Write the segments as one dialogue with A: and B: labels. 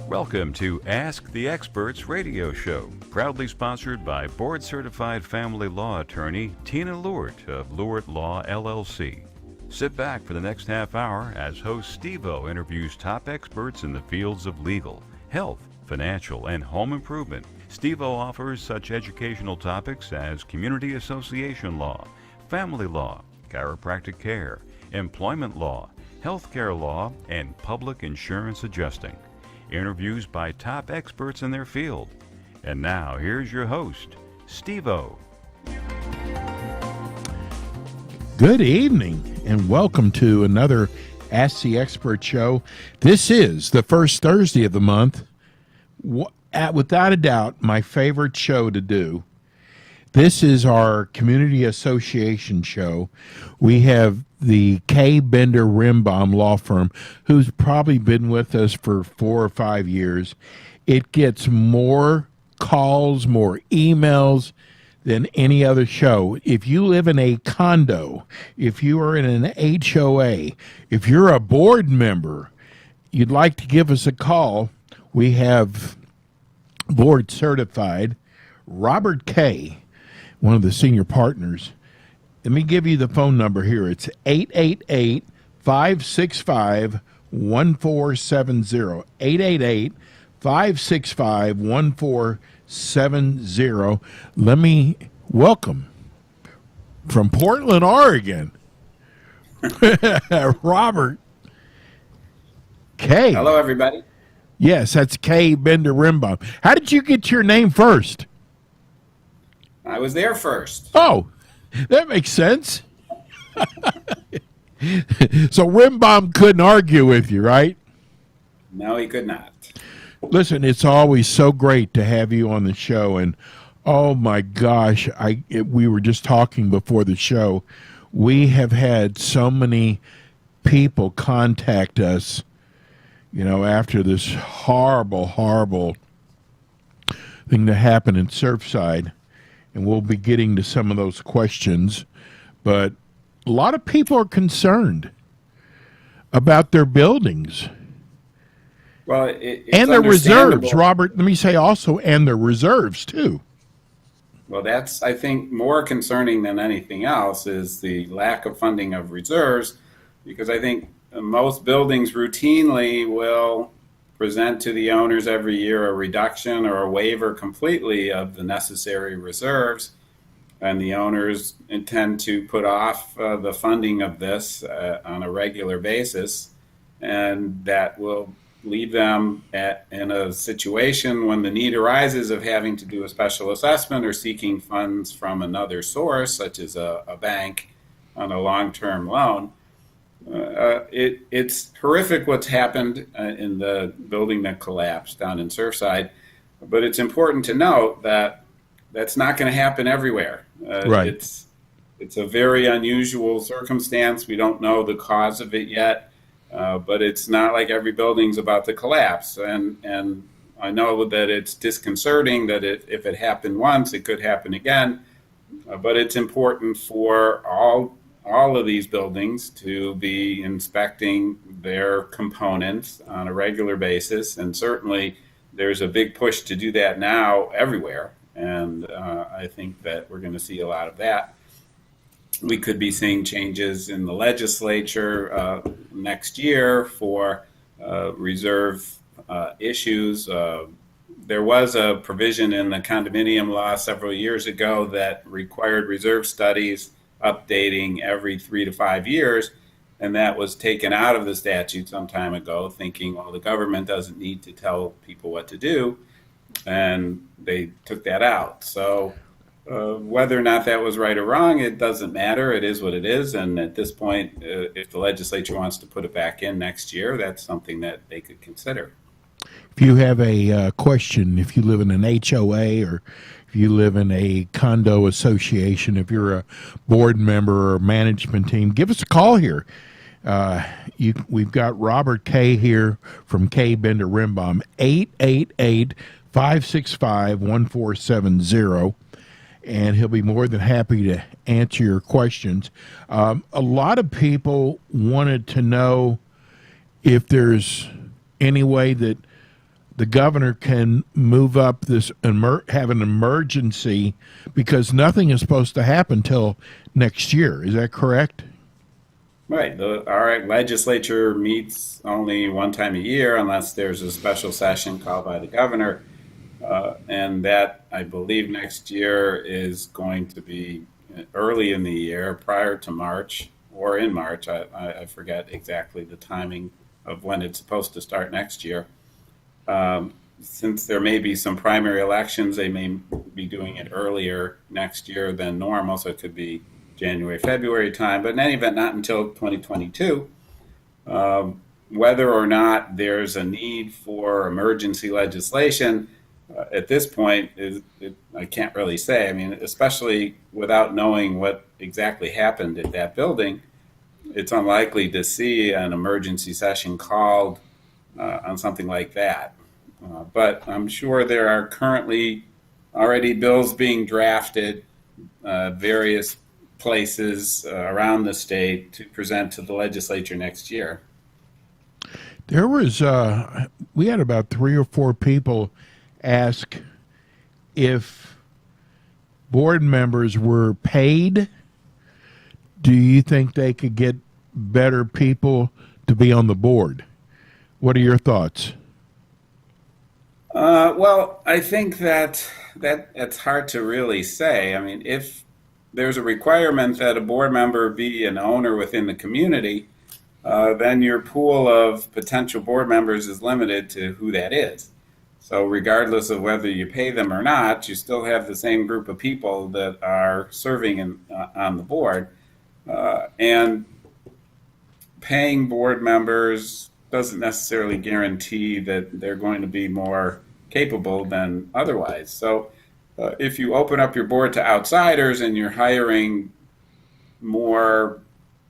A: Welcome to Ask the Experts radio show, proudly sponsored by board-certified family law attorney Tina Lewert of Lewert Law, LLC. Sit back for the next half hour as host Steve-O interviews top experts in the fields of legal, health, financial, and home improvement. Steve-O offers such educational topics as community association law, family law, chiropractic care, employment law, healthcare law, and public insurance adjusting. Interviews by top experts in their field. And now, here's your host, Steve-O.
B: Good evening, and welcome to another Ask the Expert show. This is the first Thursday of the month. Without a doubt, my favorite show to do. This is our Community Association show. We have the K. Bender Rimbaum law firm, who's probably been with us for 4 or 5 years. It gets more calls, more emails than any other show. If you live in a condo, if you are in an HOA, if you're a board member, you'd like to give us a call, we have board certified Robert K., one of the senior partners. Let me give you the phone number here. It's 888-565-1470. 888-565-1470. Let me welcome from Portland, Oregon, Robert K.
C: Hello, everybody.
B: Yes, that's K. Bender Rimbaum. How did you get your name first?
C: I was there first.
B: Oh, that makes sense. So Rimbaum couldn't argue with you, right?
C: No, he could not.
B: Listen, it's always so great to have you on the show, and oh my gosh, we were just talking before the show. We have had so many people contact us, after this horrible, horrible thing that happened in Surfside, and we'll be getting to some of those questions, but a lot of people are concerned about their buildings.
C: Well, it's
B: and their
C: understandable.
B: reserves, Robert. Let me say also, and their reserves too.
C: Well, that's, I think, more concerning than anything else is the lack of funding of reserves, because I think most buildings routinely will present to the owners every year a reduction or a waiver completely of the necessary reserves, and the owners intend to put off the funding of this on a regular basis, and that will leave them in a situation when the need arises of having to do a special assessment or seeking funds from another source, such as a bank on a long-term loan. It's horrific what's happened in the building that collapsed down in Surfside, but it's important to note that that's not going to happen everywhere.
B: Right.
C: It's a very unusual circumstance. We don't know the cause of it yet. But it's not like every building's about to collapse. And I know that it's disconcerting that if it happened once, it could happen again. But it's important for all of these buildings to be inspecting their components on a regular basis. And certainly there's a big push to do that now everywhere. And I think that we're going to see a lot of that. We could be seeing changes in the legislature next year for reserve issues. There was a provision in the condominium law several years ago that required reserve studies updating every 3 to 5 years, and that was taken out of the statute some time ago, thinking, well, the government doesn't need to tell people what to do, and they took that out. So whether or not that was right or wrong, it doesn't matter. It is what it is. And at this point, if the legislature wants to put it back in next year, that's something that they could consider.
B: If you have a question, if you live in an HOA or if you live in a condo association, if you're a board member or management team, give us a call here. We've got Robert K. here from K. Bender Rimbaum, 888-565-1470. And he'll be more than happy to answer your questions. A lot of people wanted to know if there's any way that the governor can move up this have an emergency because nothing is supposed to happen till next year. Is that correct?
C: Right. Our legislature meets only one time a year unless there's a special session called by the governor. And that, I believe, next year is going to be early in the year, prior to March or in March. I forget exactly the timing of when it's supposed to start next year. Since there may be some primary elections, they may be doing it earlier next year than normal, so it could be January, February time, but in any event, not until 2022. Whether or not there's a need for emergency legislation at this point, I can't really say. I mean, especially without knowing what exactly happened at that building, it's unlikely to see an emergency session called on something like that. But I'm sure there are currently already bills being drafted, various places around the state to present to the legislature next year.
B: There was, we had about 3 or 4 people ask if board members were paid. Do you think they could get better people to be on the board? What are your thoughts?
C: Well, I think that it's hard to really say. I mean, if there's a requirement that a board member be an owner within the community, then your pool of potential board members is limited to who that is. So regardless of whether you pay them or not, you still have the same group of people that are serving on the board. And paying board members doesn't necessarily guarantee that they're going to be more capable than otherwise. So if you open up your board to outsiders and you're hiring more,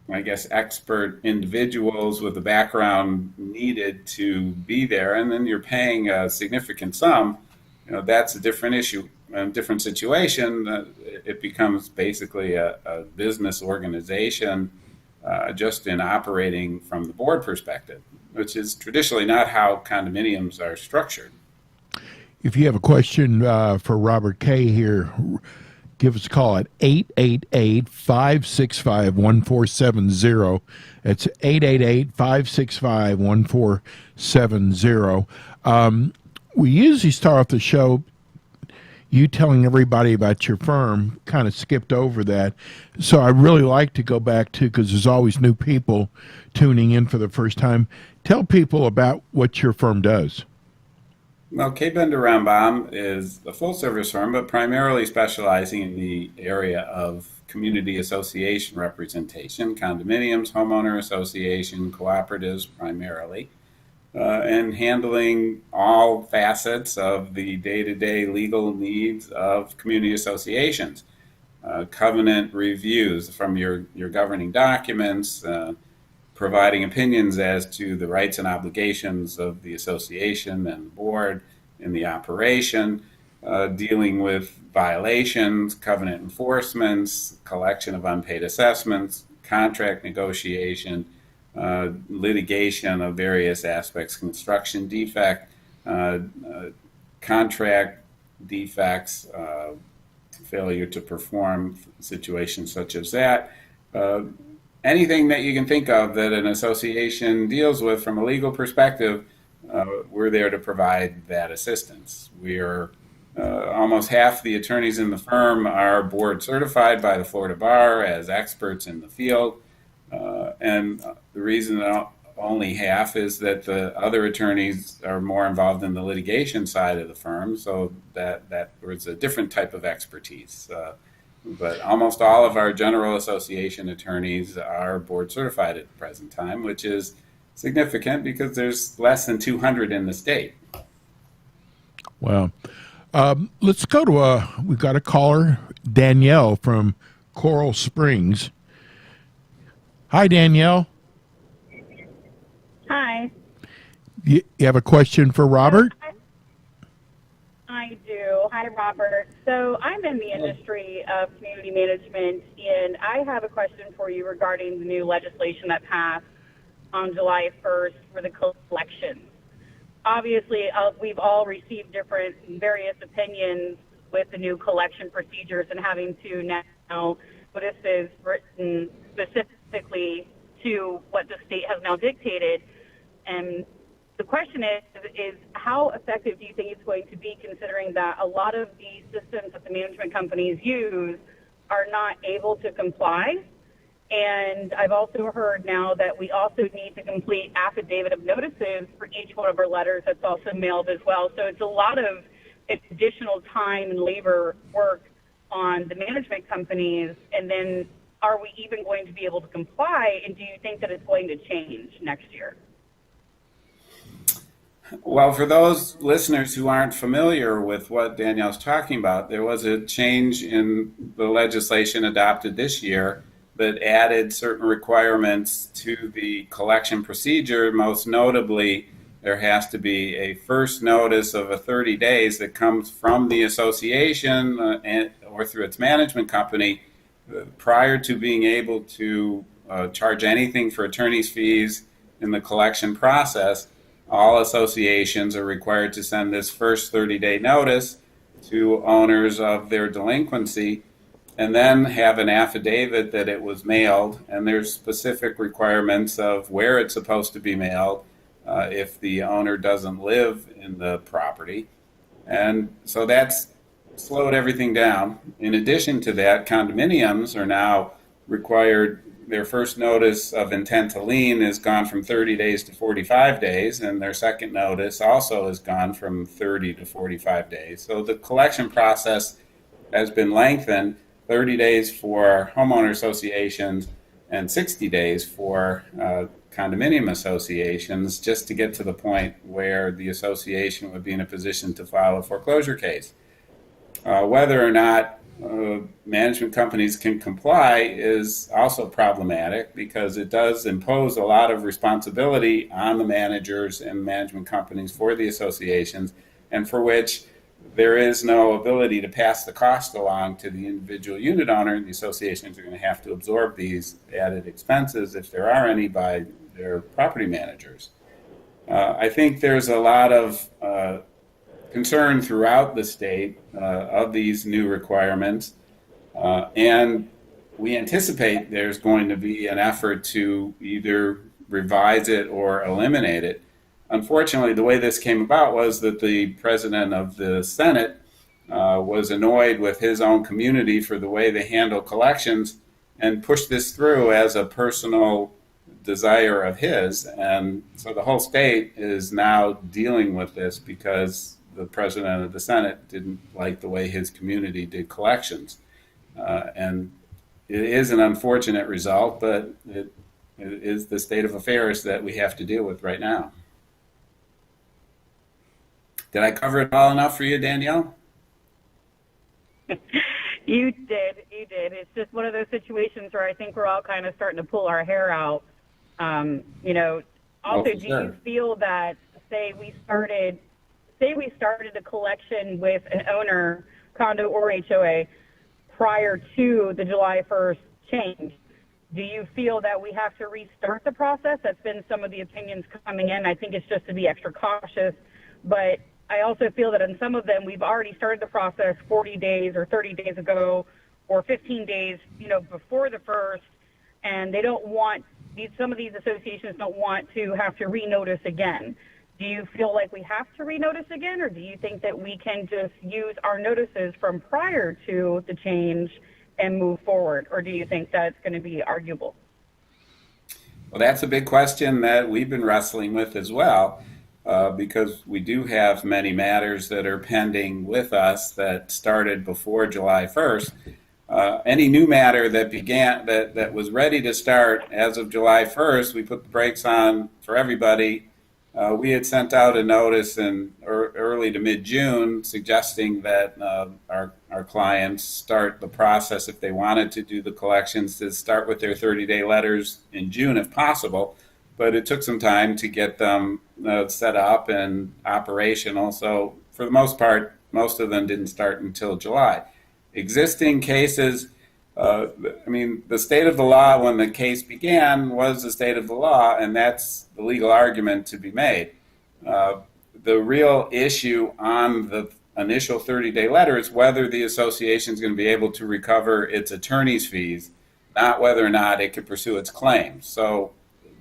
C: I guess, expert individuals with the background needed to be there, and then you're paying a significant sum, that's a different issue, a different situation. It becomes basically a business organization just in operating from the board perspective, which is traditionally not how condominiums are structured.
B: If you have a question for Robert Kay here, give us a call at 888-565-1470. That's 888-565-1470. We usually start off the show you telling everybody about your firm. Kind of skipped over that. So I really like to go back to, because there's always new people tuning in for the first time. Tell people about what your firm does.
C: Well, K. Bender Rambam is a full-service firm, but primarily specializing in the area of community association representation, condominiums, homeowner association, cooperatives primarily, and handling all facets of the day-to-day legal needs of community associations. Covenant reviews from your governing documents, providing opinions as to the rights and obligations of the association and the board in the operation, dealing with violations, covenant enforcements, collection of unpaid assessments, contract negotiation, litigation of various aspects, construction defect, contract defects, failure to perform, situations such as that. Anything that you can think of that an association deals with from a legal perspective, we're there to provide that assistance. We are almost half the attorneys in the firm are board certified by the Florida Bar as experts in the field. And the reason that only half is that the other attorneys are more involved in the litigation side of the firm, so that was a different type of expertise. But almost all of our general association attorneys are board certified at the present time, which is significant because there's less than 200 in the state.
B: Wow. Let's go to we've got a caller, Danielle from Coral Springs. Hi, Danielle.
D: Hi.
B: You have a question for Robert?
D: I do. Hi, Robert. So I'm in the industry of community management, and I have a question for you regarding the new legislation that passed on July 1st for the collections. obviously, we've all received different various opinions with the new collection procedures and having to now notices written specifically to what the state has now dictated. And the question is how effective do you think it's going to be, considering that a lot of the systems that the management companies use are not able to comply? And I've also heard now that we also need to complete affidavit of notices for each one of our letters that's also mailed as well. So it's a lot of additional time and labor work on the management companies. And then are we even going to be able to comply? And do you think that it's going to change next year?
C: Well, for those listeners who aren't familiar with what Danielle's talking about, there was a change in the legislation adopted this year that added certain requirements to the collection procedure. Most notably, there has to be a first notice of a 30 days that comes from the association or through its management company prior to being able to charge anything for attorney's fees in the collection process. All associations are required to send this first 30-day notice to owners of their delinquency and then have an affidavit that it was mailed. And there's specific requirements of where it's supposed to be mailed if the owner doesn't live in the property. And so that's slowed everything down. In addition to that, condominiums are now required. Their first notice of intent to lien has gone from 30 days to 45 days, and their second notice also has gone from 30 to 45 days. So the collection process has been lengthened, 30 days for homeowner associations and 60 days for condominium associations, just to get to the point where the association would be in a position to file a foreclosure case. Whether or not management companies can comply is also problematic, because it does impose a lot of responsibility on the managers and management companies for the associations, and for which there is no ability to pass the cost along to the individual unit owner. The associations are going to have to absorb these added expenses, if there are any, by their property managers. I think there's a lot of concern throughout the state of these new requirements, and we anticipate there's going to be an effort to either revise it or eliminate it. Unfortunately, the way this came about was that the president of the Senate was annoyed with his own community for the way they handle collections and pushed this through as a personal desire of his. And so the whole state is now dealing with this because the president of the Senate didn't like the way his community did collections. And it is an unfortunate result, but it is the state of affairs that we have to deal with right now. Did I cover it all enough for you, Danielle?
D: You did. It's just one of those situations where I think we're all kind of starting to pull our hair out. Also, do you feel that, say we started a collection with an owner, condo or HOA, prior to the July 1st change, do you feel that we have to restart the process? That's been some of the opinions coming in. I think it's just to be extra cautious, but I also feel that in some of them, we've already started the process 40 days or 30 days ago or 15 days, before the first, and they don't want, some of these associations don't want to have to renotice again. Do you feel like we have to renotice again, or do you think that we can just use our notices from prior to the change and move forward, or do you think that's going to be arguable?
C: Well, that's a big question that we've been wrestling with as well. Because we do have many matters that are pending with us that started before July 1st. Any new matter that began, that was ready to start as of July 1st, we put the brakes on for everybody. We had sent out a notice in early to mid-June suggesting that our clients start the process, if they wanted to do the collections, to start with their 30-day letters in June if possible. But it took some time to get them set up and operational. So for the most part, most of them didn't start until July. Existing cases, the state of the law when the case began was the state of the law, and that's the legal argument to be made. the real issue on the initial 30-day letter is whether the association is going to be able to recover its attorney's fees, not whether or not it could pursue its claims. So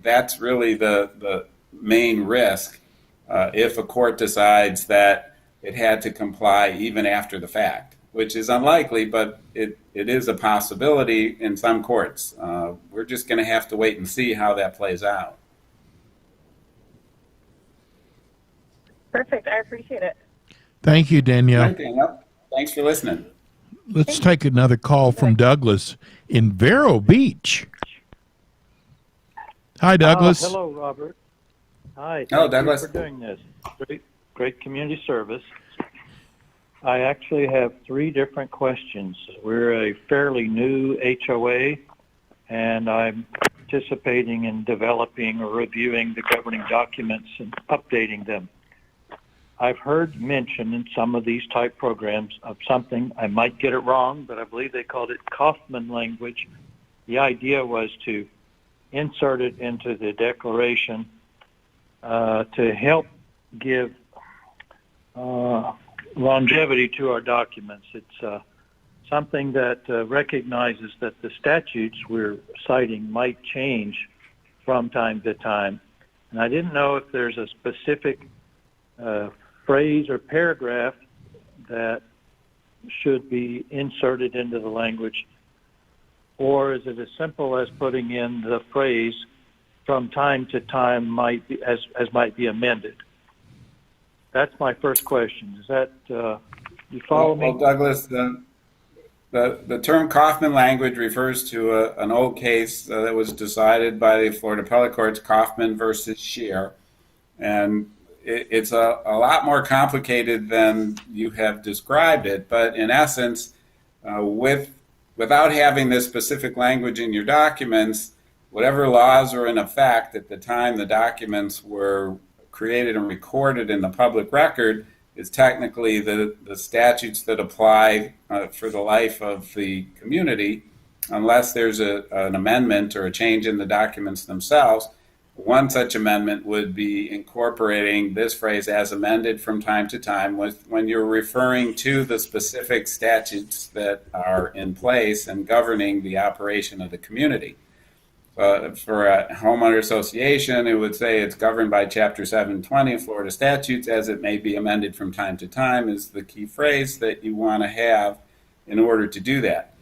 C: that's really the main risk if a court decides that it had to comply even after the fact, which is unlikely, but it is a possibility in some courts. We're just going to have to wait and see how that plays out.
D: Perfect. I appreciate it.
B: Thank you, Danielle.
C: Okay, well, thanks for listening.
B: Let's take another call from Douglas in Vero Beach. Hi, Douglas.
E: Hello, Robert. Hi.
C: Hello,
E: Thank
C: Douglas.
E: you for doing this. Great community service. I actually have 3 different questions. We're a fairly new HOA, and I'm participating in developing or reviewing the governing documents and updating them. I've heard mention in some of these type programs of something, I might get it wrong, but I believe they called it Kaufman language. The idea was to insert it into the declaration to help give longevity to our documents. It's something that recognizes that the statutes we're citing might change from time to time. And I didn't know if there's a specific phrase or paragraph that should be inserted into the language, or is it as simple as putting in the phrase from time to time might be as might be amended? That's my first question. Is that you follow me?
C: Well, Douglas, the term Kaufman language refers to an old case that was decided by the Florida Appellate Courts, Kaufman versus Scheer, and it's a lot more complicated than you have described it. But in essence, without having this specific language in your documents, whatever laws are in effect at the time the documents were created and recorded in the public record is technically the statutes that apply for the life of the community, unless there's an amendment or a change in the documents themselves. One such amendment would be incorporating this phrase as amended from time to time when you're referring to the specific statutes that are in place and governing the operation of the community. For a homeowner association, it would say it's governed by Chapter 720 of Florida statutes as it may be amended from time to time is the key phrase that you want to have in order to do that.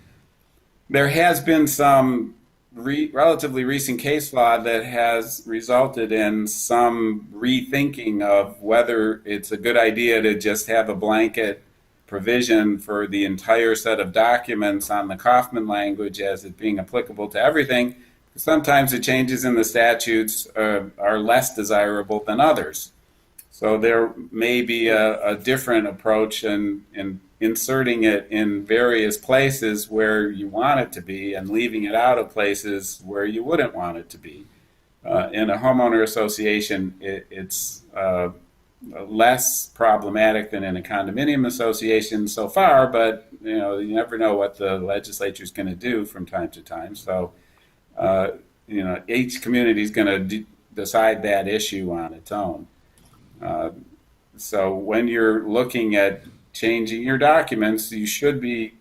C: There has been some relatively recent case law that has resulted in some rethinking of whether it's a good idea to just have a blanket provision for the entire set of documents on the Kaufman language as it being applicable to everything. Sometimes the changes in the statutes are less desirable than others. So there may be a different approach in inserting it in various places where you want it to be and leaving it out of places where you wouldn't want it to be. In a homeowner association, it's less problematic than in a condominium association so far, but you never know what the legislature is going to do from time to time. So each community is going to decide that issue on its own. So when you're looking at changing your documents, you should be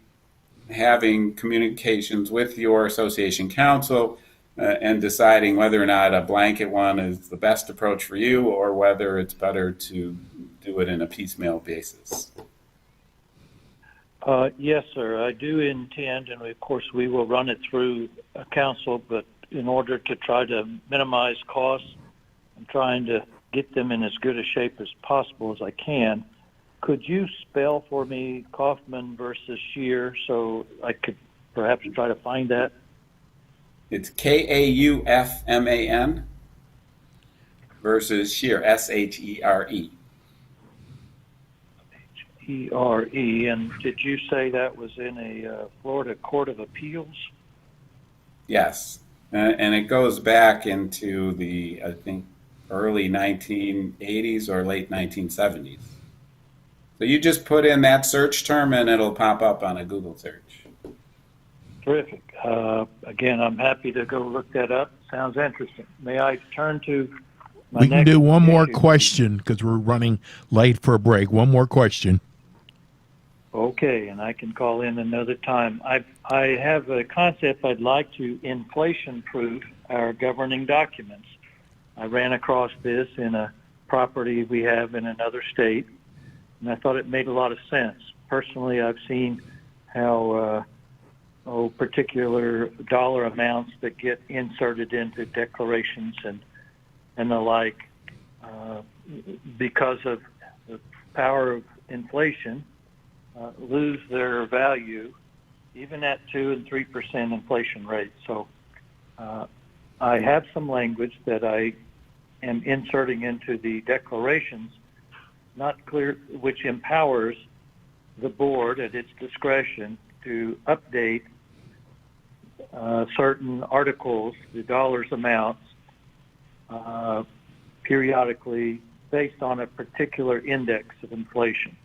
C: having communications with your association counsel and deciding whether or not a blanket one is the best approach for you or whether it's better to do it in a piecemeal basis.
E: Yes, sir. I do intend, and of course we will run it through council, but in order to try to minimize costs, I'm trying to get them in as good a shape as possible as I can. Could you spell for me Kaufman versus Scheer so I could perhaps try to find that?
C: It's Kaufman versus Scheer, Shere.
E: E-R-E. And did you say that was in a Florida Court of Appeals?
C: Yes. And it goes back into the, I think, early 1980s or late 1970s. So you just put in that search term and it'll pop up on a Google search.
E: Terrific. Again, I'm happy to go look that up. Sounds interesting. May I turn to
B: We can do one more
E: issue-
B: question because we're running late for a break. One more question.
E: Okay, and I can call in another time. I have a concept I'd like to inflation-proof our governing documents. I ran across this in a property we have in another state, and I thought it made a lot of sense. Personally, I've seen how particular dollar amounts that get inserted into declarations and the like, because of the power of inflation, lose their value even at 2 and 3% inflation rates. So I have some language that I am inserting into the declarations, not clear, which empowers the board at its discretion to update certain articles, the dollars amounts, periodically based on a particular index of inflation.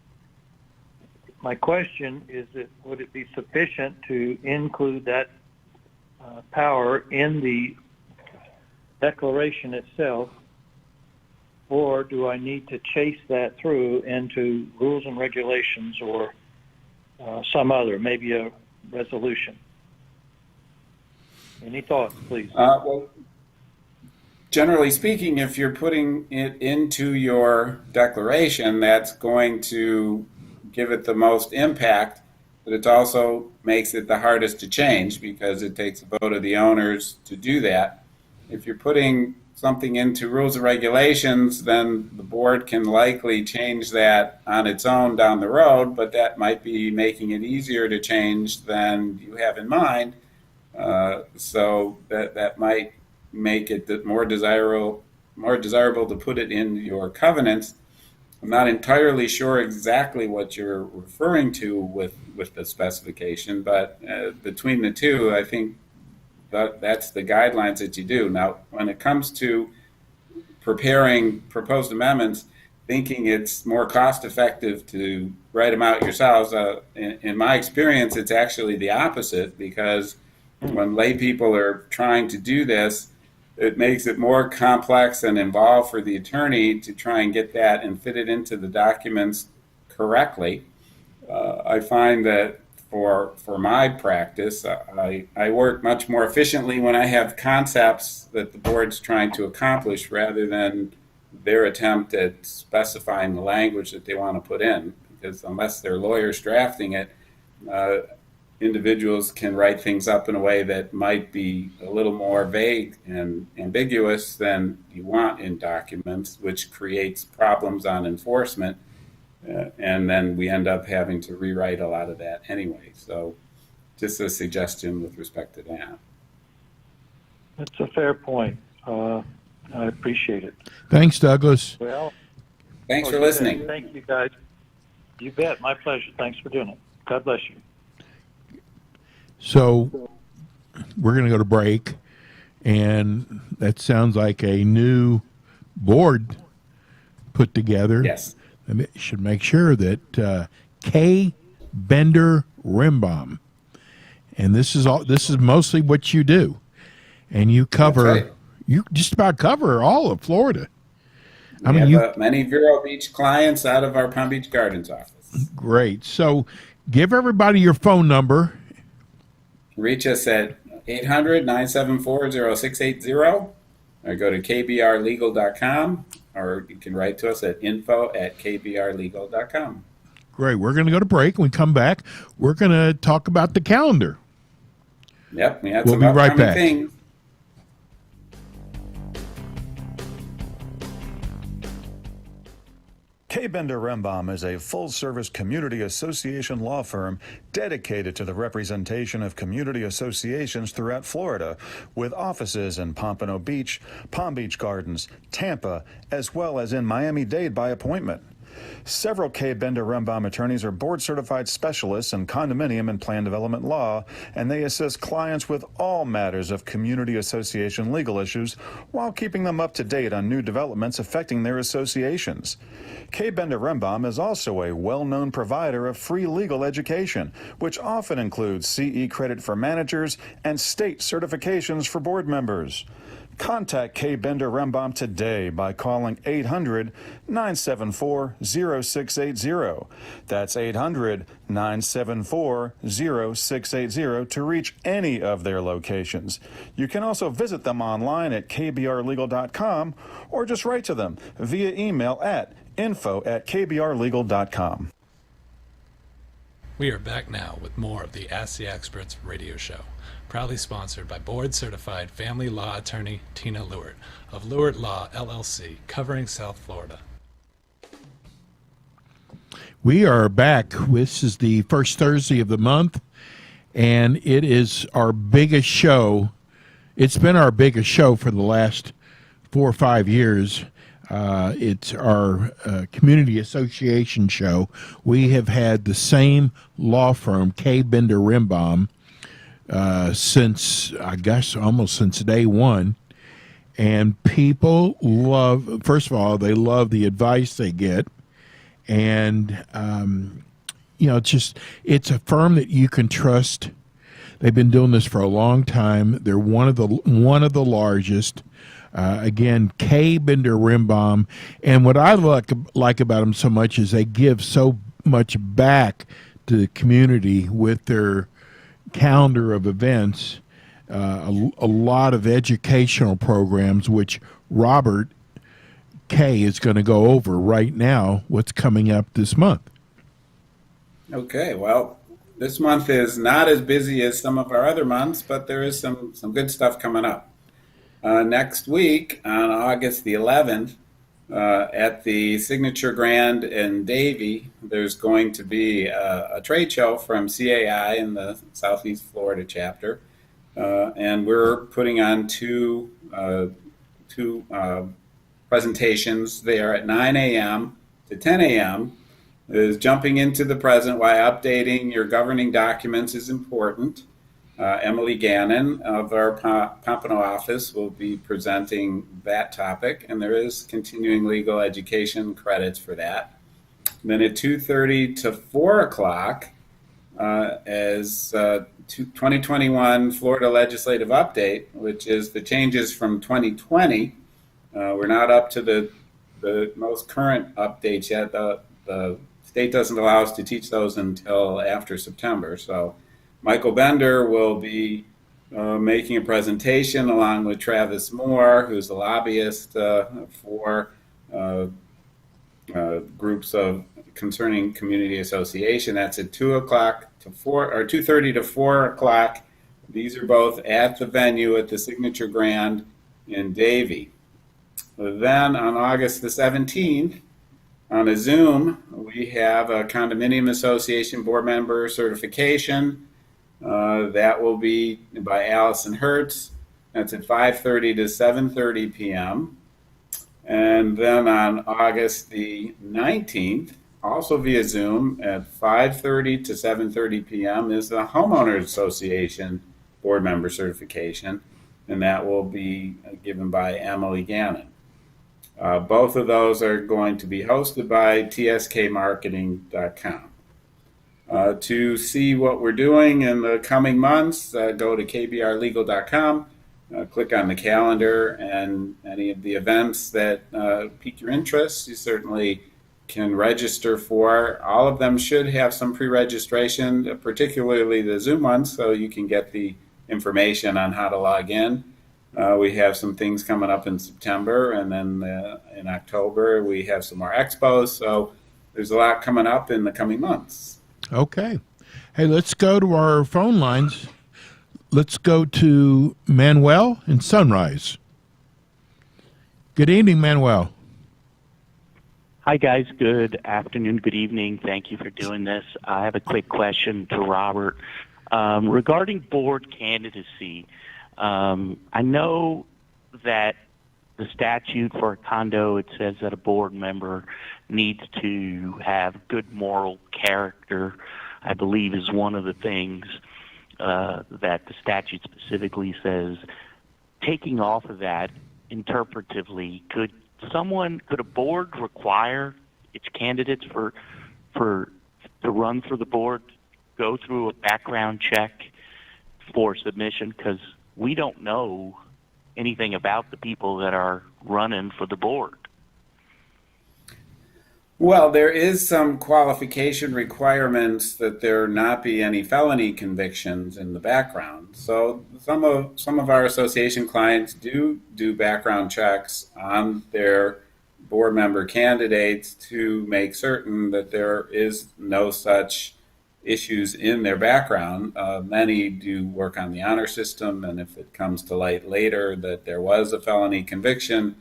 E: My question is that would it be sufficient to include that power in the declaration itself, or do I need to chase that through into rules and regulations or some other, maybe a resolution? Any thoughts, please?
C: Well, generally speaking, if you're putting it into your declaration, that's going to give it the most impact, but it also makes it the hardest to change because it takes a vote of the owners to do that. If you're putting something into rules and regulations, then the board can likely change that on its own down the road, but that might be making it easier to change than you have in mind. So that might make it more desirable to put it in your covenants. I'm not entirely sure exactly what you're referring to with the specification, but between the two, I think that's the guidelines that you do. Now, when it comes to preparing proposed amendments, thinking it's more cost effective to write them out yourselves, in my experience, it's actually the opposite, because when lay people are trying to do this, it makes it more complex and involved for the attorney to try and get that and fit it into the documents correctly. I find that for my practice, I work much more efficiently when I have concepts that the board's trying to accomplish rather than their attempt at specifying the language that they want to put in. Because unless they're lawyers drafting it, individuals can write things up in a way that might be a little more vague and ambiguous than you want in documents, which creates problems on enforcement. And then we end up having to rewrite a lot of that anyway. So just a suggestion with respect to that.
E: That's a fair point. I appreciate it.
B: Thanks, Douglas.
E: Well,
C: Thanks for listening.
E: Thank you, guys. You bet. My pleasure. Thanks for doing it. God bless you.
B: So we're going to go to break, and that sounds like a new board put together.
C: Yes.
B: I should make sure that K. Bender Rimbaum, and this is mostly what you do, and you cover
C: That's right.
B: You just about cover all of Florida.
C: We have many Vero Beach clients out of our Palm Beach Gardens office.
B: Great. So give everybody your phone number.
C: Reach us at 800-974-0680, or go to kbrlegal.com, or you can write to us at info@kbrlegal.com.
B: Great. We're going to go to break. When we come back, we're going to talk about the calendar.
C: Yep, we had
B: We'll
C: some
B: be right
C: upcoming
B: back.
C: things.
F: K. Bender Rimbaum is a full-service community association law firm dedicated to the representation of community associations throughout Florida, with offices in Pompano Beach, Palm Beach Gardens, Tampa, as well as in Miami-Dade by appointment. Several K. Bender Rimbaum attorneys are board-certified specialists in condominium and plan development law, and they assist clients with all matters of community association legal issues while keeping them up to date on new developments affecting their associations. K. Bender Rimbaum is also a well-known provider of free legal education, which often includes CE credit for managers and state certifications for board members. Contact Kay Bender Rembam today by calling 800-974-0680. That's 800-974-0680 to reach any of their locations. You can also visit them online at kbrlegal.com or just write to them via email at info@kbrlegal.com.
G: We are back now with more of the Ask the Experts radio show, proudly sponsored by board-certified family law attorney Tina Lewert of Lewert Law, LLC, covering South Florida.
B: We are back. This is the first Thursday of the month, and it is our biggest show. It's been our biggest show for the last 4 or 5 years. It's our community association show. We have had the same law firm, Kay Bender Rembam, since, I guess, almost since day one. And people love, first of all, they love the advice they get. And, it's a firm that you can trust. They've been doing this for a long time. They're one of the largest. Again, Kay Bender Rembam. And what I like about them so much is they give so much back to the community with their calendar of events, a lot of educational programs, which Robert Kay is going to go over right now, what's coming up this month.
C: Okay, well, this month is not as busy as some of our other months, but there is some good stuff coming up. Next week, on August the 11th, at the Signature Grand in Davie, there's going to be a trade show from CAI in the Southeast Florida chapter, and we're putting on two presentations there at 9 a.m. to 10 a.m. Is jumping into the present, why updating your governing documents is important. Emily Gannon of our Pompano office will be presenting that topic, and there is continuing legal education credits for that. And then at 2:30 to 4 o'clock, as 2021 Florida Legislative Update, which is the changes from 2020. We're not up to the most current updates yet. The state doesn't allow us to teach those until after September, so Michael Bender will be making a presentation along with Travis Moore, who's a lobbyist for groups of concerning community association. That's at 2 o'clock to 4 or 2:30 to 4 o'clock. These are both at the venue at the Signature Grand in Davie. Then on August the 17th, on a Zoom, we have a condominium association board member certification. That will be by Allison Hertz. That's at 5:30 to 7:30 p.m. And then on August the 19th, also via Zoom at 5:30 to 7:30 p.m. is the Homeowners Association board member certification, and that will be given by Emily Gannon. Both of those are going to be hosted by tskmarketing.com. To see what we're doing in the coming months, go to kbrlegal.com, click on the calendar, and any of the events that pique your interest, you certainly can register for. All of them should have some pre-registration, particularly the Zoom ones, so you can get the information on how to log in. We have some things coming up in September, and then in October we have some more expos, so there's a lot coming up in the coming months.
B: Okay. Hey, let's go to our phone lines. Let's go to Manuel in Sunrise. Good evening, Manuel.
H: Hi, guys. Good afternoon, good evening. Thank you for doing this. I have a quick question to Robert. Regarding board candidacy, I know that the statute for a condo, it says that a board member needs to have good moral character, I believe is one of the things that the statute specifically says. Taking off of that interpretively, could a board require its candidates to run for the board, go through a background check for submission? Because we don't know anything about the people that are running for the board?
C: Well, there is some qualification requirements that there not be any felony convictions in the background. So some of our association clients do background checks on their board member candidates to make certain that there is no such issues in their background. Many do work on the honor system, and if it comes to light later that there was a felony conviction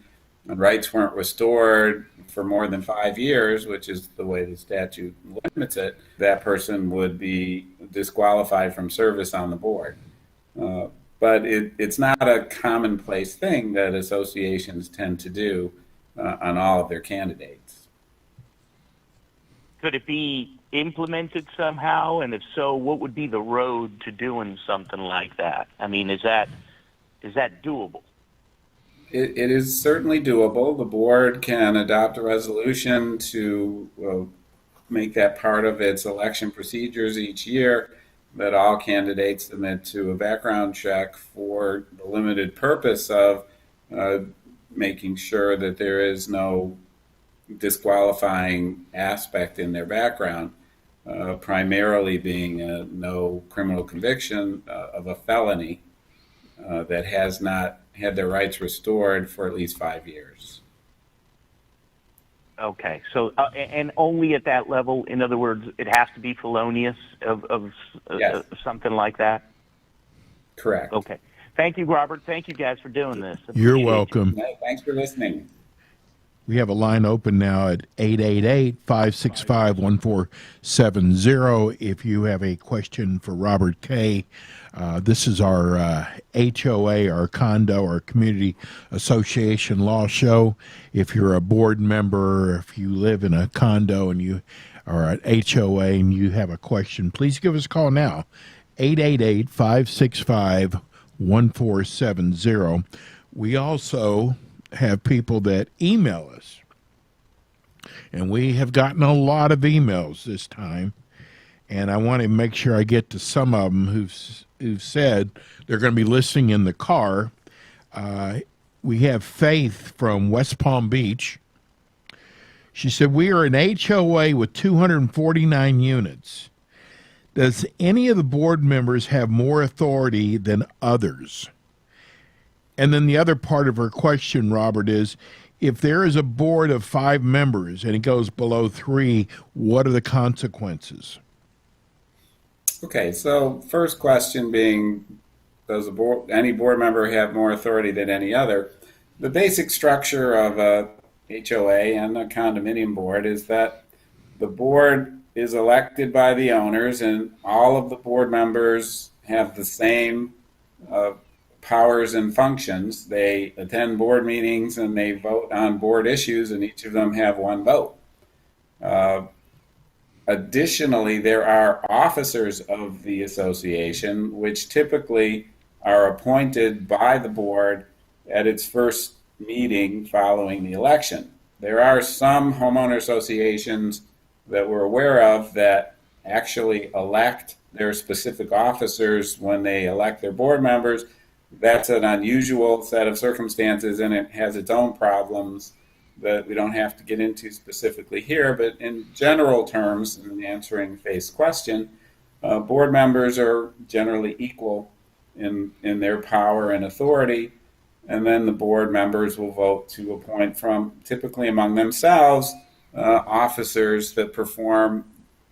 C: and rights weren't restored for more than 5 years, which is the way the statute limits it, that person would be disqualified from service on the board. But it's not a commonplace thing that associations tend to do on all of their candidates.
H: Could it be implemented somehow? And if so, what would be the road to doing something like that? I mean, is that doable?
C: It is certainly doable. The board can adopt a resolution to make that part of its election procedures each year, that all candidates submit to a background check for the limited purpose of making sure that there is no disqualifying aspect in their background, primarily being no criminal conviction of a felony that has not had their rights restored for at least 5 years.
H: Okay, so and only at that level. In other words, it has to be felonious of
C: Yes.
H: something like that.
C: Correct.
H: Okay. Thank you, Robert. Thank you guys for doing this.
B: You're
H: Appreciate you.
B: welcome.
C: Hey, thanks for listening.
B: We have a line open now at 888-565-1470 if you have a question for Robert Kay. This is our HOA, our condo, our community association law show. If you're a board member, if you live in a condo and you are at HOA and you have a question, please give us a call now. 888-565-1470. We also have people that email us, and we have gotten a lot of emails this time, and I want to make sure I get to some of them who've said they're going to be listening in the car. We have Faith from West Palm Beach. She said, we are an HOA with 249 units. Does any of the board members have more authority than others? And then the other part of her question, Robert, is if there is a board of 5 members and it goes below 3, what are the consequences?
C: Okay, so first question being, does any board member have more authority than any other? The basic structure of a HOA and a condominium board is that the board is elected by the owners, and all of the board members have the same powers and functions. They attend board meetings and they vote on board issues, and each of them have one vote. Additionally, there are officers of the association, which typically are appointed by the board at its first meeting following the election. There are some homeowner associations that we're aware of that actually elect their specific officers when they elect their board members. That's an unusual set of circumstances, and it has its own problems that we don't have to get into specifically here. But in general terms, in answering Faith's question, board members are generally equal in their power and authority, and then the board members will vote to appoint from, typically among themselves, officers that perform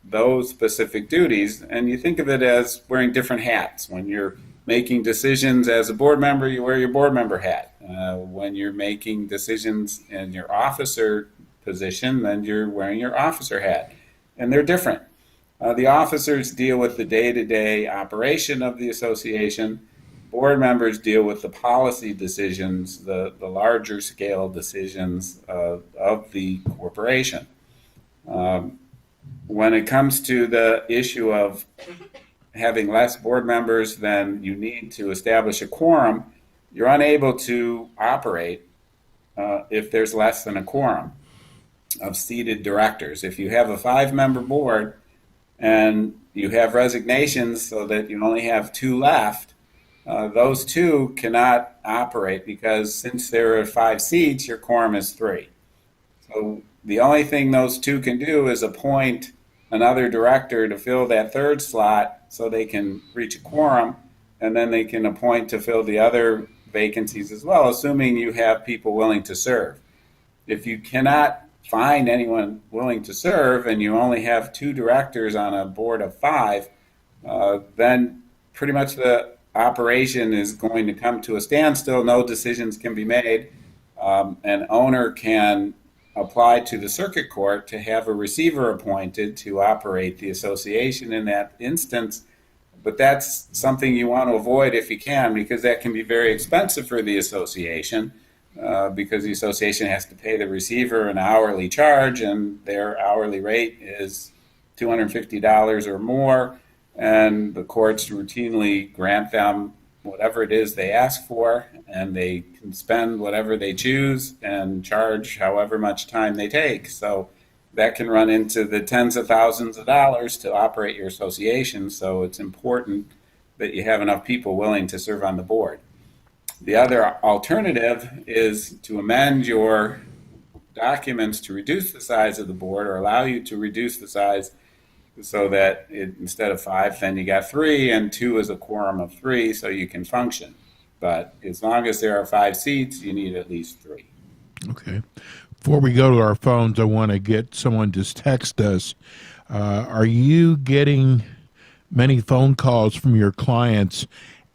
C: those specific duties. And you think of it as wearing different hats. When you're making decisions as a board member, you wear your board member hat. When you're making decisions in your officer position, then you're wearing your officer hat. And they're different. The officers deal with the day-to-day operation of the association. Board members deal with the policy decisions, the larger scale decisions of the corporation. When it comes to the issue of having less board members than you need to establish a quorum, you're unable to operate if there's less than a quorum of seated directors. If you have a 5-member board and you have resignations so that you only have 2 left, those two cannot operate because since there are 5 seats, your quorum is 3. So the only thing those two can do is appoint another director to fill that third slot so they can reach a quorum, and then they can appoint to fill the other vacancies as well, assuming you have people willing to serve. If you cannot find anyone willing to serve and you only have 2 directors on a board of 5, then pretty much the operation is going to come to a standstill. No decisions can be made. An owner can apply to the circuit court to have a receiver appointed to operate the association in that instance. But that's something you want to avoid if you can, because that can be very expensive for the association, because the association has to pay the receiver an hourly charge, and their hourly rate is $250 or more, and the courts routinely grant them whatever it is they ask for, and they can spend whatever they choose and charge however much time they take. So that can run into the tens of thousands of dollars to operate your association. So it's important that you have enough people willing to serve on the board. The other alternative is to amend your documents to reduce the size of the board, or allow you to reduce the size so that instead of 5, then you got 3, and 2 is a quorum of 3, so you can function. But as long as there are 5 seats, you need at least 3.
B: Okay. Before we go to our phones, I want to get someone to text us. Are you getting many phone calls from your clients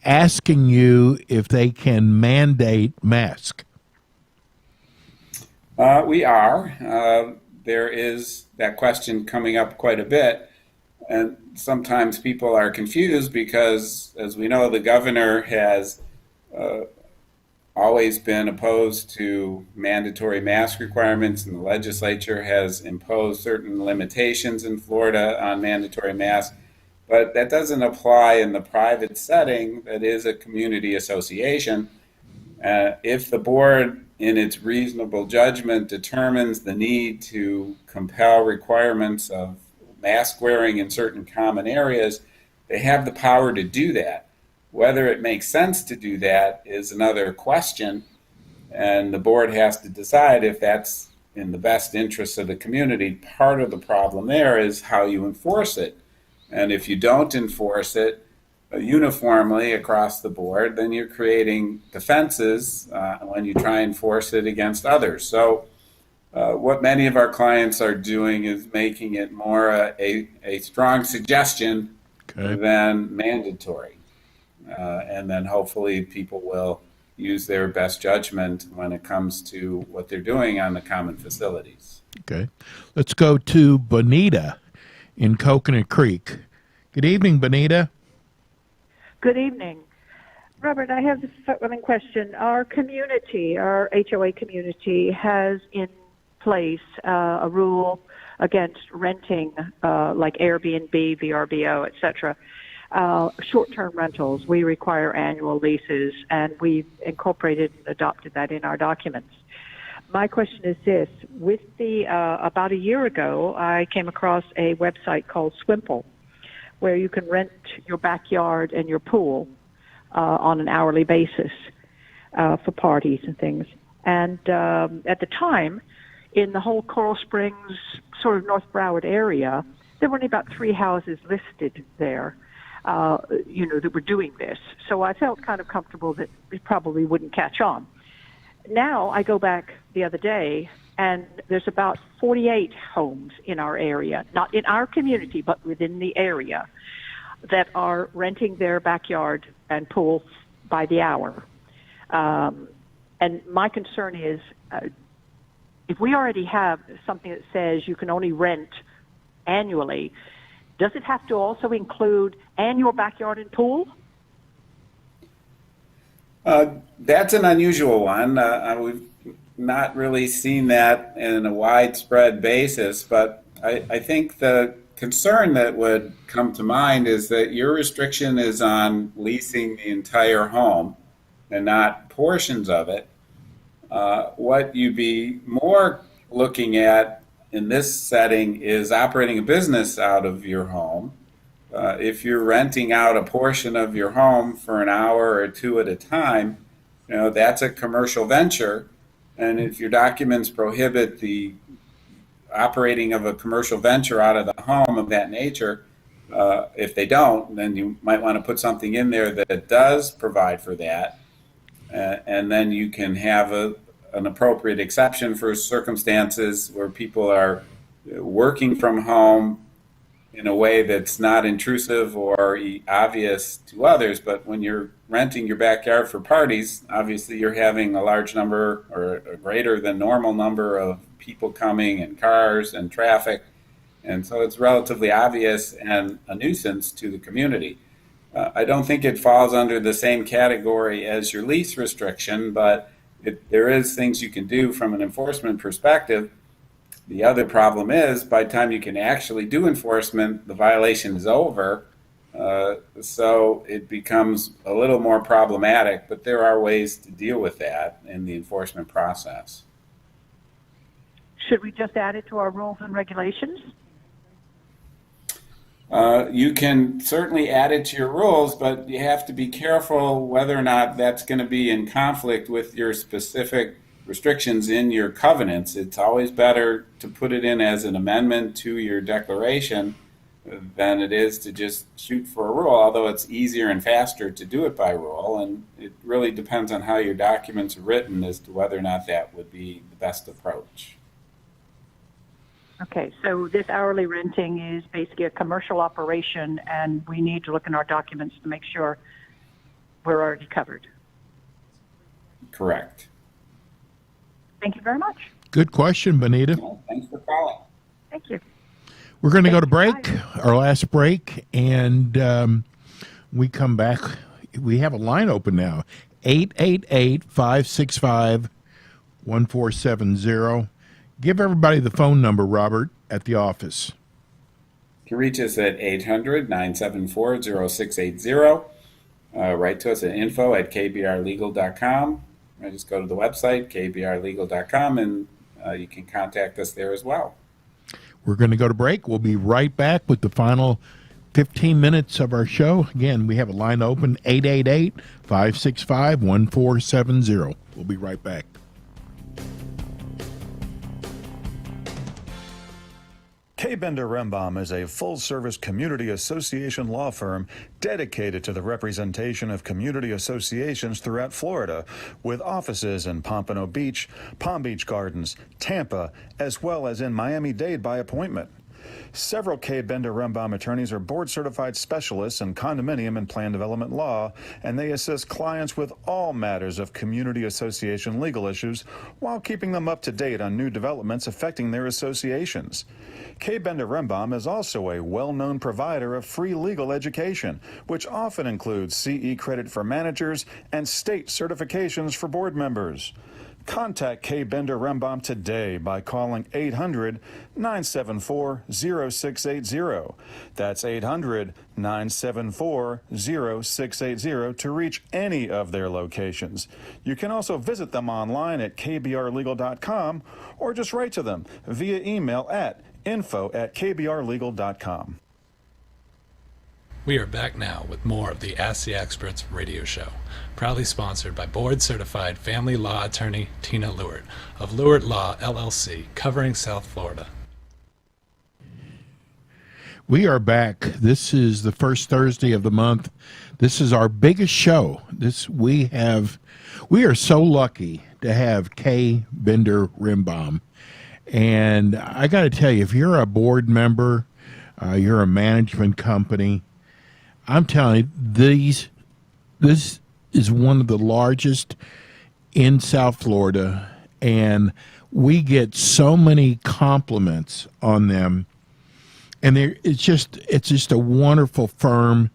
B: asking you if they can mandate mask?
C: We are. There is that question coming up quite a bit. And sometimes people are confused because, as we know, the governor has always been opposed to mandatory mask requirements, and the legislature has imposed certain limitations in Florida on mandatory masks. But that doesn't apply in the private setting that is a community association. If the board, in its reasonable judgment, determines the need to compel requirements of mask wearing in certain common areas, they have the power to do that. Whether it makes sense to do that is another question, and the board has to decide if that's in the best interest of the community. Part of the problem there is how you enforce it. And if you don't enforce it uniformly across the board, then you're creating defenses when you try and force it against others. So what many of our clients are doing is making it more a strong suggestion than mandatory. And then hopefully people will use their best judgment when it comes to what they're doing on the common facilities.
B: Okay. Let's go to Bonita in Coconut Creek. Good evening, Bonita.
I: Good evening. Robert, I have the following question. Our community, our HOA community, has in place a rule against renting like Airbnb, VRBO, etc. Short-term rentals. We require annual leases, and we've incorporated and adopted that in our documents. My question is this. With the about a year ago, I came across a website called Swimple, where you can rent your backyard and your pool on an hourly basis for parties and things. And at the time, in the whole Coral Springs, sort of North Broward area, there were only about 3 houses listed there, that were doing this. So I felt kind of comfortable that it probably wouldn't catch on. Now I go back the other day, and there's about 48 homes in our area, not in our community, but within the area, that are renting their backyard and pool by the hour. And my concern is, if we already have something that says you can only rent annually, does it have to also include annual backyard and pool?
C: That's an unusual one. We've not really seen that in a widespread basis, but I think the concern that would come to mind is that your restriction is on leasing the entire home and not portions of it. What you'd be more looking at in this setting is operating a business out of your home, If you're renting out a portion of your home for an hour or two at a time, that's a commercial venture. And if your documents prohibit the operating of a commercial venture out of the home of that nature, if they don't, then you might want to put something in there that does provide for that. And then you can have an appropriate exception for circumstances where people are working from home in a way that's not intrusive or obvious to others. But when you're renting your backyard for parties, obviously you're having a large number or a greater than normal number of people coming and cars and traffic. And so it's relatively obvious and a nuisance to the community. I don't think it falls under the same category as your lease restriction, but there is things you can do from an enforcement perspective. The other problem is by the time you can actually do enforcement, the violation is over. So it becomes a little more problematic, but there are ways to deal with that in the enforcement process.
I: Should we just add it to our rules and regulations?
C: You can certainly add it to your rules, but you have to be careful whether or not that's going to be in conflict with your specific restrictions in your covenants. It's always better to put it in as an amendment to your declaration than it is to just shoot for a rule, although it's easier and faster to do it by rule. And it really depends on how your documents are written as to whether or not that would be the best approach.
I: Okay, so this hourly renting is basically a commercial operation, and we need to look in our documents to make sure we're already covered.
C: Correct.
I: Thank you very much.
B: Good question, Benita.
C: Well, thanks for calling.
I: Thank you.
B: We're going to go to break, our last break, and we come back. We have a line open now, 888-565-1470. Give everybody the phone number, Robert, at the office.
C: You can reach us at 800-974-0680. Write to us at info@kbrlegal.com. Or just go to the website, kbrlegal.com, and you can contact us there as well.
B: We're going to go to break. We'll be right back with the final 15 minutes of our show. Again, we have a line open, 888-565-1470. We'll be right back.
F: K. Bender Rembaum is a full-service community association law firm dedicated to the representation of community associations throughout Florida, with offices in Pompano Beach, Palm Beach Gardens, Tampa, as well as in Miami-Dade by appointment. Several K. Bender Rembaum attorneys are board-certified specialists in condominium and plan development law, and they assist clients with all matters of community association legal issues while keeping them up to date on new developments affecting their associations. K. Bender Rembaum is also a well-known provider of free legal education, which often includes CE credit for managers and state certifications for board members. Contact K. Bender Rembaum today by calling 800-974-0680. That's 800-974-0680 to reach any of their locations. You can also visit them online at kbrlegal.com or just write to them via email at info@kbrlegal.com.
G: We are back now with more of the Ask the Experts radio show, proudly sponsored by board-certified family law attorney Tina Lewert of Lewert Law, LLC, covering South Florida.
B: We are back. This is the first Thursday of the month. This is our biggest show. We are so lucky to have K. Bender Rembaum. And I got to tell you, if you're a board member, you're a management company, I'm telling you, this is one of the largest in South Florida, and we get so many compliments on them. And it's just a wonderful firm,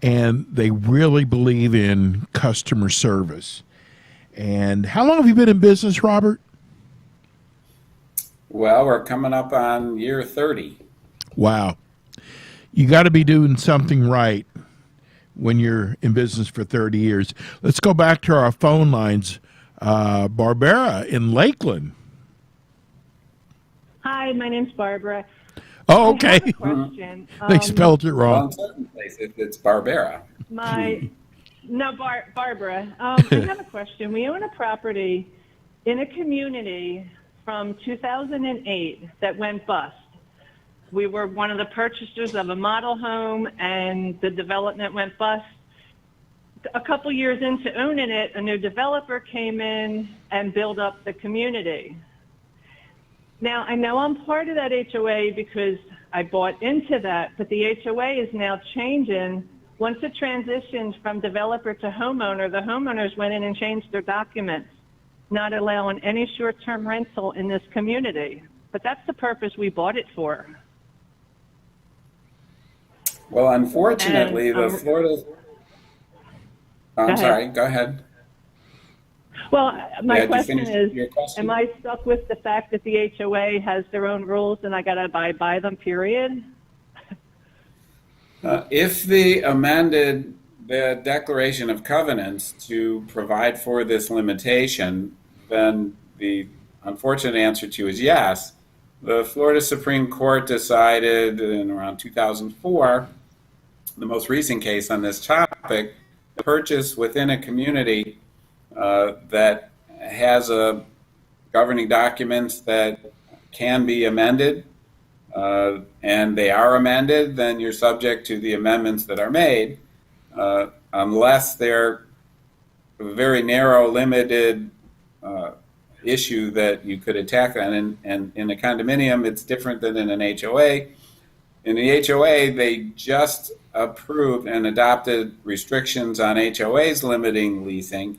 B: and they really believe in customer service. And how long have you been in business, Robert?
C: Well, we're coming up on year 30.
B: Wow. You got to be doing something right when you're in business for 30 years. Let's go back to our phone lines. Barbara in Lakeland.
J: Hi, my name's Barbara.
B: Oh,
I: I
B: okay.
I: have a question.
B: They spelled it
C: Well,
B: wrong.
C: in certain places, it's Barbera.
I: Barbara. I have a question. We own a property in a community from 2008 that went bust. We were one of the purchasers of a model home, and the development went bust. A couple years into owning it, a new developer came in and built up the community. Now, I know I'm part of that HOA because I bought into that, but the HOA is now changing. Once it transitioned from developer to homeowner, the homeowners went in and changed their documents, not allowing any short-term rental in this community. But that's the purpose we bought it for.
C: Well, unfortunately,
I: And,
C: the Florida. I'm
I: ahead.
C: sorry. Go ahead.
I: Well, my
C: Yeah, you
I: question
C: finished
I: is,
C: your question?
I: am I stuck with the fact that the HOA has their own rules and I got to abide by them, period?
C: If they amended the Declaration of Covenants to provide for this limitation, then the unfortunate answer to is yes. The Florida Supreme Court decided in around 2004, the most recent case on this topic, the purchase within a community that has a governing documents that can be amended, and they are amended, then you're subject to the amendments that are made, unless they're a very narrow, limited issue that you could attack on. And in a condominium, it's different than in an HOA. In the HOA, they just approved and adopted restrictions on HOAs limiting leasing.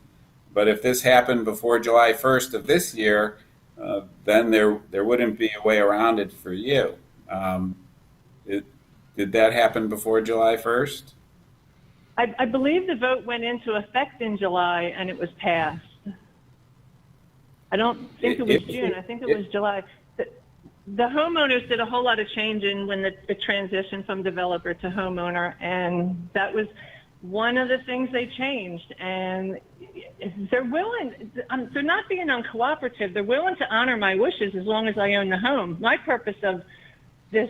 C: But if this happened before July 1st of this year, then there wouldn't be a way around it for you. Did that happen before July 1st?
I: I believe the vote went into effect in July and it was passed. I don't think it was June. I think it was July. The homeowners did a whole lot of changing when the transition from developer to homeowner, and that was one of the things they changed. And they're willing, they're not being uncooperative. They're willing to honor my wishes as long as I own the home. My purpose of this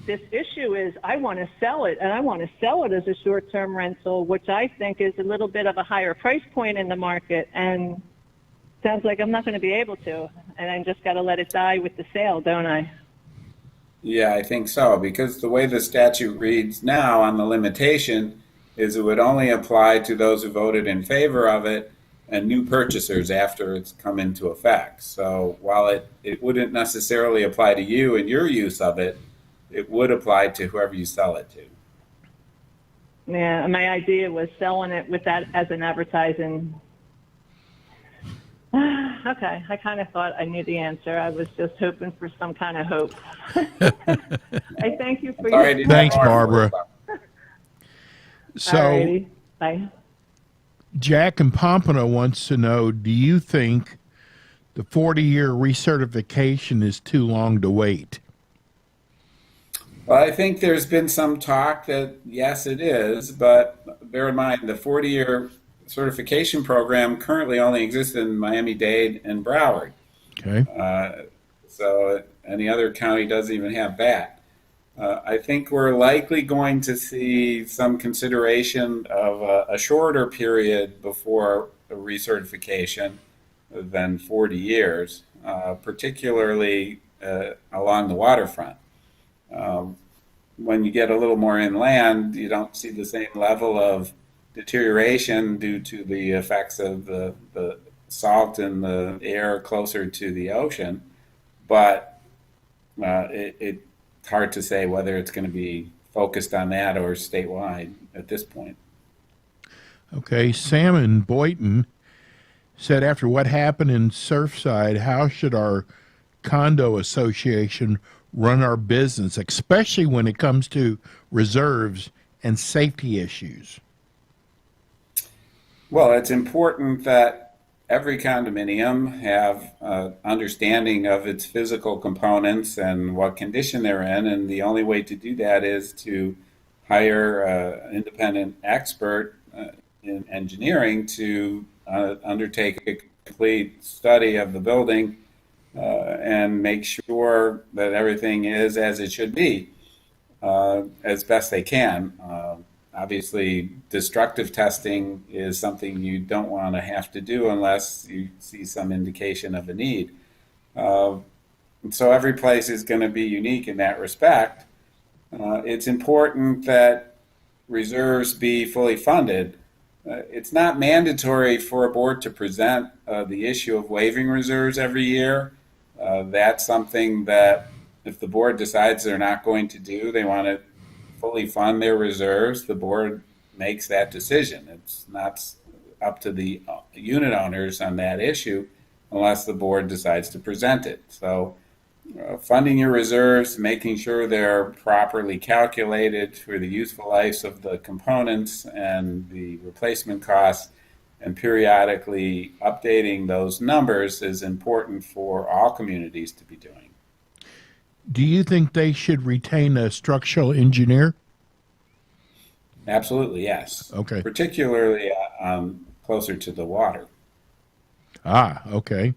I: issue is I want to sell it, and I want to sell it as a short-term rental, which I think is a little bit of a higher price point in the market. And sounds like I'm not going to be able to, and I just got to let it die with the sale, don't I?
C: Yeah, I think so, because the way the statute reads now on the limitation is it would only apply to those who voted in favor of it and new purchasers after it's come into effect. So while it wouldn't necessarily apply to you and your use of it, it would apply to whoever you sell it to.
I: Yeah, my idea was selling it with that as an advertising. Okay, I kind of thought I knew the answer. I was just hoping for some kind of hope. I thank you for your
B: Thanks, Barbara. So,
I: Alrighty. Bye.
B: Jack in Pompano wants to know, do you think the 40-year recertification is too long to wait?
C: Well, I think there's been some talk that yes, it is, but bear in mind the 40-year certification program currently only exists in Miami-Dade and Broward.
B: Okay.
C: So any other county doesn't even have that. I think we're likely going to see some consideration of a shorter period before a recertification than 40 years, particularly along the waterfront. When you get a little more inland, you don't see the same level of deterioration due to the effects of the salt in the air closer to the ocean, but it's hard to say whether it's going to be focused on that or statewide at this point.
B: Okay, Sam in Boynton said, after what happened in Surfside, how should our condo association run our business, especially when it comes to reserves and safety issues?
C: Well, it's important that every condominium have understanding of its physical components and what condition they're in, and the only way to do that is to hire an independent expert in engineering to undertake a complete study of the building and make sure that everything is as it should be as best they can. Obviously, destructive testing is something you don't want to have to do unless you see some indication of a need. So every place is going to be unique in that respect. It's important that reserves be fully funded. It's not mandatory for a board to present the issue of waiving reserves every year. That's something that if the board decides they're not going to do, they want to fully fund their reserves, the board makes that decision. It's not up to the unit owners on that issue unless the board decides to present it. So funding your reserves, making sure they're properly calculated for the useful lives of the components and the replacement costs, and periodically updating those numbers is important for all communities to be doing.
B: Do you think they should retain a structural engineer?
C: Absolutely, yes.
B: Okay.
C: Particularly closer to the water.
B: Okay.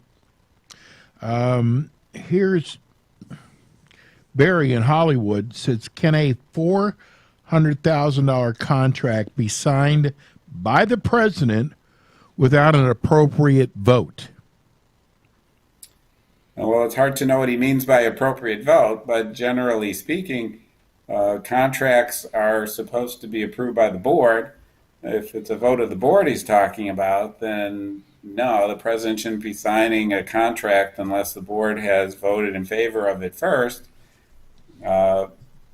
B: Here's Barry in Hollywood says, can a $400,000 contract be signed by the president without an appropriate vote?
C: Well, it's hard to know what he means by appropriate vote, but generally speaking, contracts are supposed to be approved by the board. If it's a vote of the board he's talking about, then no, the president shouldn't be signing a contract unless the board has voted in favor of it first.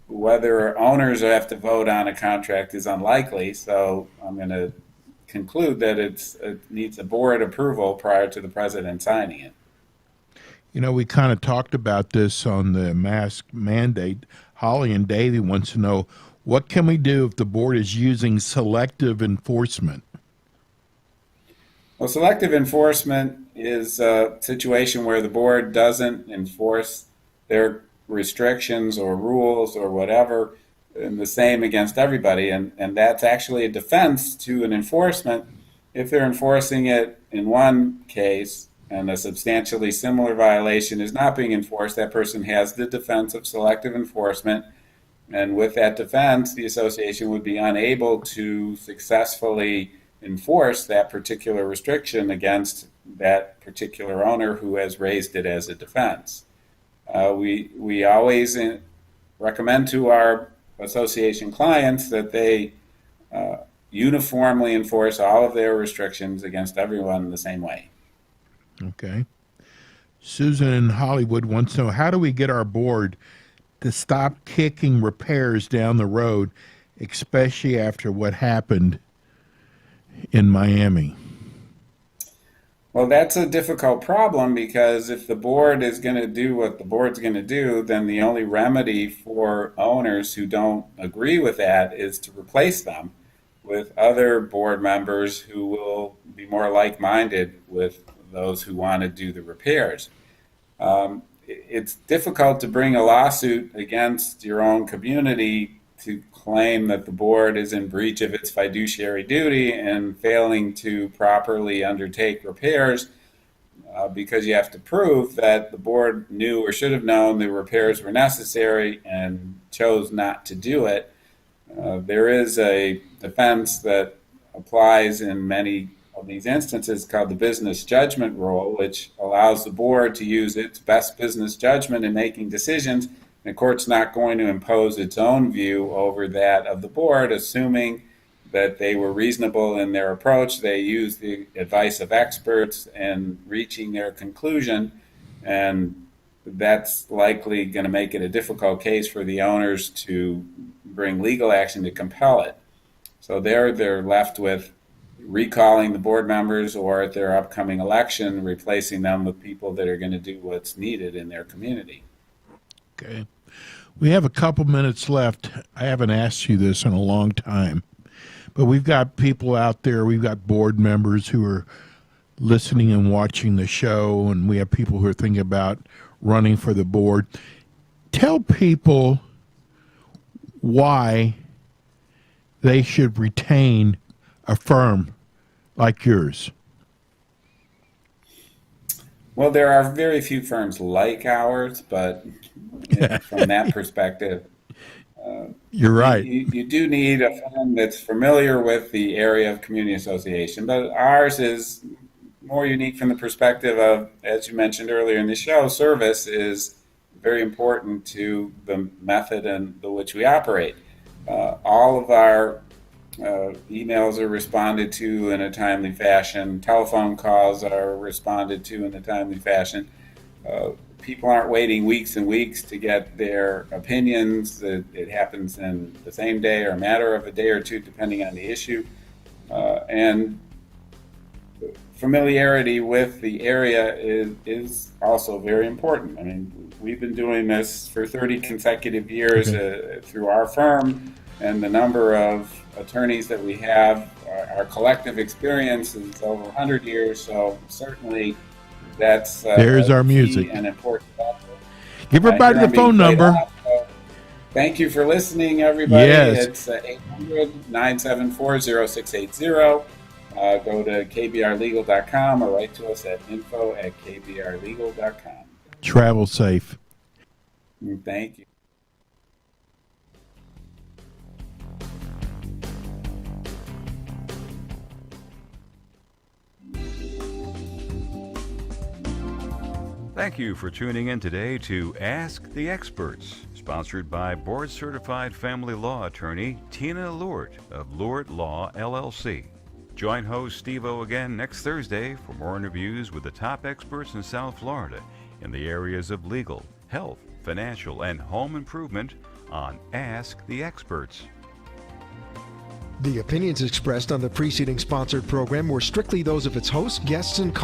C: Whether owners have to vote on a contract is unlikely, so I'm going to conclude that it needs a board approval prior to the president signing it.
B: You know, we kind of talked about this on the mask mandate. Holly and Davey wants to know, what can we do if the board is using selective enforcement?
C: Well, selective enforcement is a situation where the board doesn't enforce their restrictions or rules or whatever and the same against everybody. And that's actually a defense to an enforcement. If they're enforcing it in one case and a substantially similar violation is not being enforced, that person has the defense of selective enforcement. And with that defense, the association would be unable to successfully enforce that particular restriction against that particular owner who has raised it as a defense. We always recommend to our association clients that they uniformly enforce all of their restrictions against everyone the same way.
B: Okay. Susan in Hollywood wants to know, how do we get our board to stop kicking repairs down the road, especially after what happened in Miami?
C: Well, that's a difficult problem because if the board is going to do what the board's going to do, then the only remedy for owners who don't agree with that is to replace them with other board members who will be more like-minded with those who want to do the repairs. It's difficult to bring a lawsuit against your own community to claim that the board is in breach of its fiduciary duty and failing to properly undertake repairs because you have to prove that the board knew or should have known the repairs were necessary and chose not to do it. There is a defense that applies in many of these instances called the business judgment rule, which allows the board to use its best business judgment in making decisions. The court's not going to impose its own view over that of the board, assuming that they were reasonable in their approach. They used the advice of experts in reaching their conclusion, and that's likely going to make it a difficult case for the owners to bring legal action to compel it. So they're left with recalling the board members, or at their upcoming election, replacing them with people that are going to do what's needed in their community.
B: Okay. We have a couple minutes left. I haven't asked you this in a long time, but we've got people out there. We've got board members who are listening and watching the show, and we have people who are thinking about running for the board. Tell people why they should retain a firm like yours.
C: Well, there are very few firms like ours, but from that perspective,
B: You're right.
C: you do need a firm that's familiar with the area of community association. But ours is more unique from the perspective of, as you mentioned earlier in the show, service is very important to the method and the which we operate. All of our emails are responded to in a timely fashion. Telephone calls are responded to in a timely fashion. People aren't waiting weeks and weeks to get their opinions. It happens in the same day or a matter of a day or two, depending on the issue. And familiarity with the area is also very important. I mean, we've been doing this for 30 consecutive years through our firm, and the number of attorneys that we have, our collective experience is over 100 years, so certainly that's
B: There's our music.
C: And important factor.
B: Give everybody the phone number.
C: Thank you for listening, everybody.
B: Yes.
C: It's 800-974-0680. Go to kbrlegal.com or write to us at info@kbrlegal.com.
B: Travel safe.
C: Thank you.
A: Thank you for tuning in today to Ask the Experts, sponsored by board-certified family law attorney Tina Lewert of Lewert Law, LLC. Join host Steve-O again next Thursday for more interviews with the top experts in South Florida in the areas of legal, health, financial, and home improvement on Ask the Experts.
J: The opinions expressed on the preceding sponsored program were strictly those of its hosts, guests, and